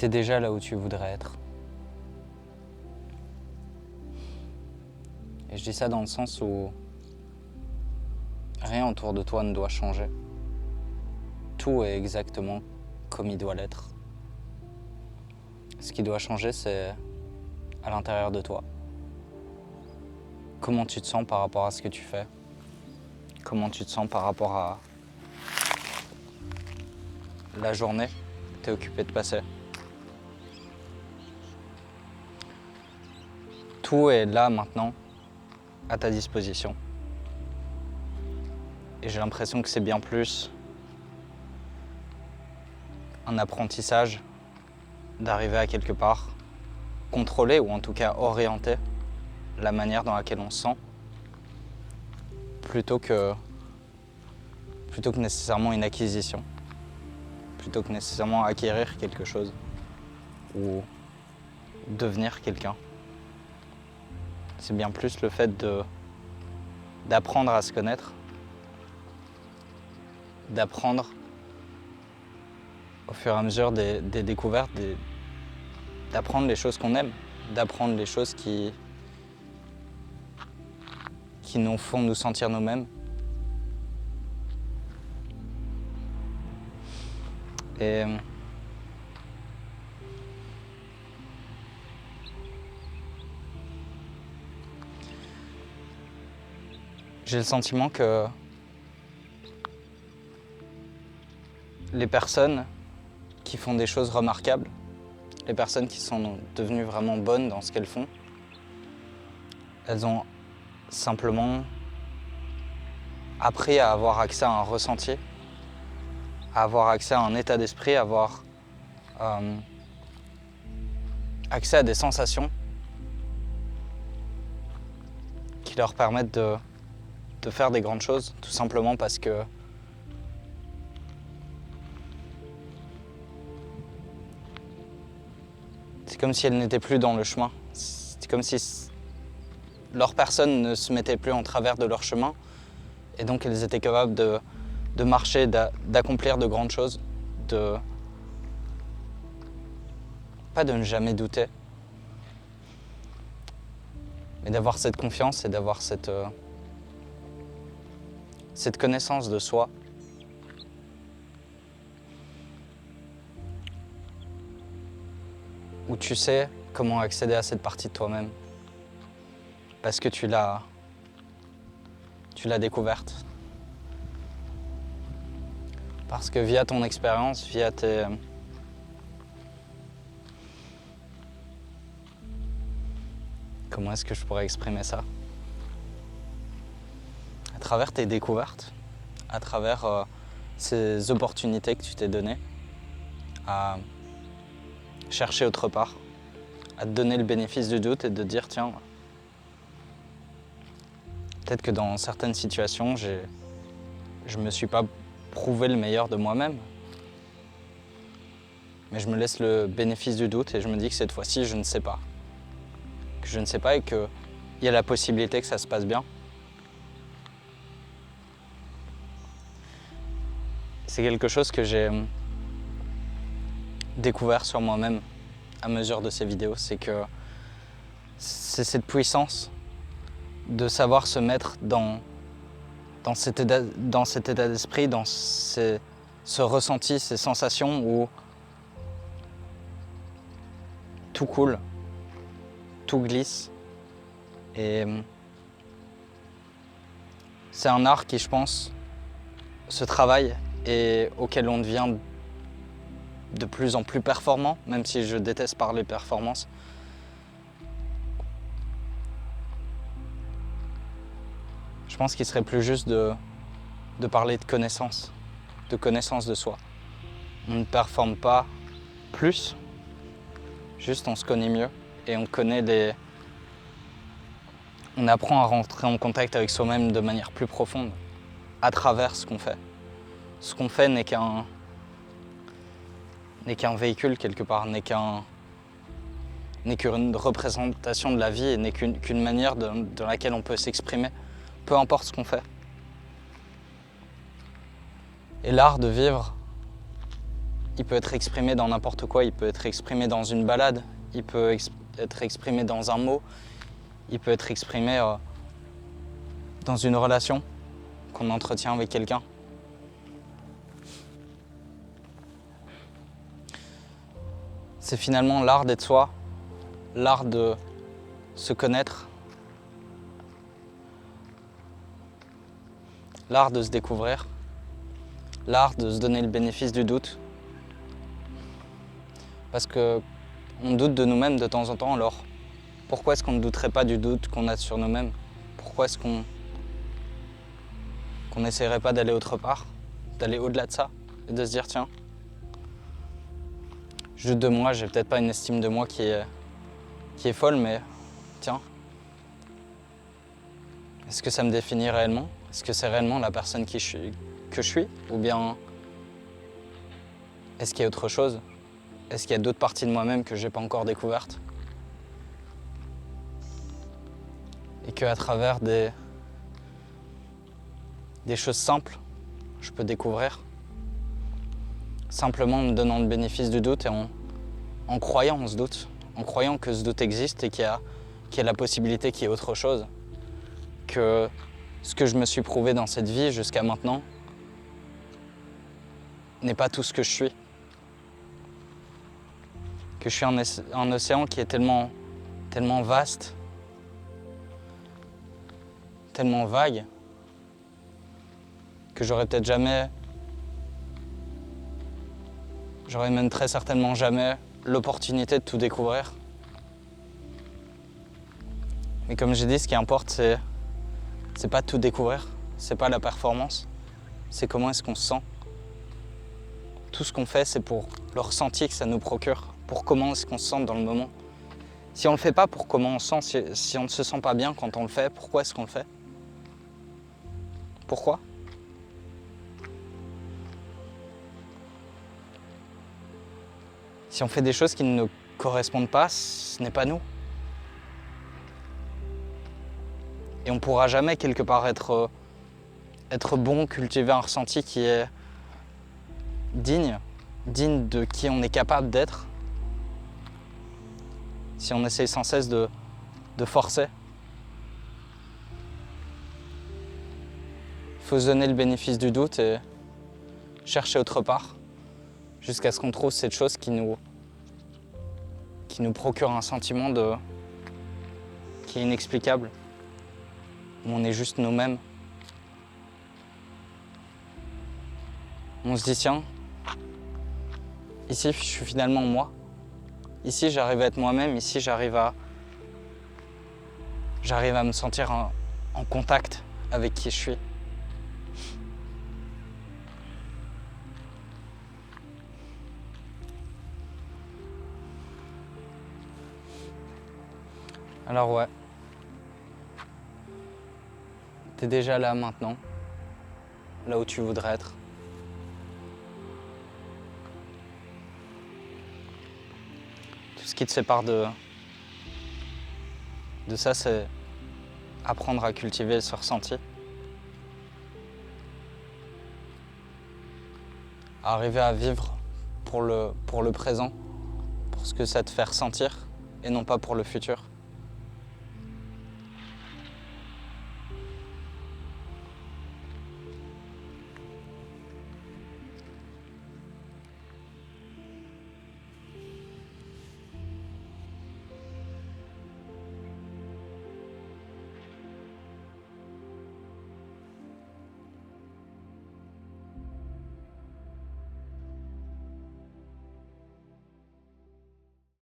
t'es déjà là où tu voudrais être. Et je dis ça dans le sens où rien autour de toi ne doit changer. Tout est exactement comme il doit l'être. Ce qui doit changer, c'est à l'intérieur de toi. Comment tu te sens par rapport à ce que tu fais? Comment tu te sens par rapport à la journée que tu es occupé de passer? Tout est là maintenant, à ta disposition. Et j'ai l'impression que c'est bien plus un apprentissage d'arriver à quelque part, contrôler ou en tout cas orienter la manière dans laquelle on se sent, plutôt que nécessairement une acquisition, plutôt que nécessairement acquérir quelque chose ou devenir quelqu'un. C'est bien plus le fait d'apprendre à se connaître, d'apprendre au fur et à mesure des découvertes, d'apprendre les choses qu'on aime, d'apprendre les choses qui nous font nous sentir nous-mêmes. Et j'ai le sentiment que les personnes qui font des choses remarquables, les personnes qui sont devenues vraiment bonnes dans ce qu'elles font, elles ont simplement appris à avoir accès à un ressenti, à avoir accès à un état d'esprit, à avoir accès à des sensations qui leur permettent de faire des grandes choses, tout simplement parce que c'est comme si elles n'étaient plus dans le chemin. C'est comme si leur personne ne se mettait plus en travers de leur chemin et donc elles étaient capables de marcher, d'accomplir de grandes choses, pas de ne jamais douter, mais d'avoir cette confiance et d'avoir cette connaissance de soi. Où tu sais comment accéder à cette partie de toi-même. Parce que tu l'as découverte. Parce que via ton expérience, via tes... Comment est-ce que je pourrais exprimer ça? À travers tes découvertes, à travers ces opportunités que tu t'es données à chercher autre part, à te donner le bénéfice du doute et de dire tiens, peut-être que dans certaines situations, je me suis pas prouvé le meilleur de moi-même, mais je me laisse le bénéfice du doute et je me dis que cette fois-ci, je ne sais pas. Que je ne sais pas et qu'il y a la possibilité que ça se passe bien. C'est quelque chose que j'ai découvert sur moi-même à mesure de ces vidéos, c'est que c'est cette puissance de savoir se mettre dans cet état d'esprit, dans ce ressenti, ces sensations où tout coule, tout glisse. Et c'est un art qui, je pense, se travaille et auquel on devient de plus en plus performant, même si je déteste parler performance. Je pense qu'il serait plus juste de parler de connaissance de soi. On ne performe pas plus, juste on se connaît mieux et on apprend à rentrer en contact avec soi-même de manière plus profonde à travers ce qu'on fait. Ce qu'on fait n'est qu'un véhicule quelque part, n'est qu'une représentation de la vie et n'est qu'une manière dans laquelle on peut s'exprimer, peu importe ce qu'on fait. Et l'art de vivre, il peut être exprimé dans n'importe quoi, il peut être exprimé dans une balade, il peut être exprimé dans un mot, il peut être exprimé dans une relation qu'on entretient avec quelqu'un. C'est finalement l'art d'être soi, l'art de se connaître, l'art de se découvrir, l'art de se donner le bénéfice du doute. Parce qu'on doute de nous-mêmes de temps en temps, alors pourquoi est-ce qu'on ne douterait pas du doute qu'on a sur nous-mêmes? Pourquoi est-ce qu'on n'essaierait pas d'aller autre part, d'aller au-delà de ça et de se dire tiens, je doute de moi, j'ai peut-être pas une estime de moi qui est folle, mais tiens, est-ce que ça me définit réellement? Est-ce que c'est réellement la personne que je suis? Ou bien est-ce qu'il y a autre chose? Est-ce qu'il y a d'autres parties de moi-même que je n'ai pas encore découvertes? Et qu'à travers des choses simples, je peux découvrir, simplement en me donnant le bénéfice du doute et en croyant en ce doute, en croyant que ce doute existe et qu'il y a la possibilité qu'il y ait autre chose, que ce que je me suis prouvé dans cette vie jusqu'à maintenant n'est pas tout ce que je suis. Que je suis un océan qui est tellement vaste, tellement vague, que j'aurais même très certainement jamais l'opportunité de tout découvrir. Mais comme j'ai dit, ce qui importe, c'est pas tout découvrir, c'est pas la performance, c'est comment est-ce qu'on se sent. Tout ce qu'on fait, c'est pour le ressenti que ça nous procure, pour comment est-ce qu'on se sent dans le moment. Si on le fait pas pour comment on se sent, si on ne se sent pas bien quand on le fait, pourquoi est-ce qu'on le fait? Pourquoi? Si on fait des choses qui ne nous correspondent pas, ce n'est pas nous. Et on ne pourra jamais quelque part être bon, cultiver un ressenti qui est digne de qui on est capable d'être, si on essaye sans cesse de forcer. Il faut se donner le bénéfice du doute et chercher autre part, jusqu'à ce qu'on trouve cette chose qui nous procure un sentiment qui est inexplicable, où on est juste nous-mêmes. On se dit tiens, ici je suis finalement moi. Ici j'arrive à être moi-même, ici j'arrive à me sentir en contact avec qui je suis. Alors ouais, t'es déjà là maintenant, là où tu voudrais être. Tout ce qui te sépare de ça, c'est apprendre à cultiver ce ressenti. À arriver à vivre pour le présent, pour ce que ça te fait ressentir, et non pas pour le futur.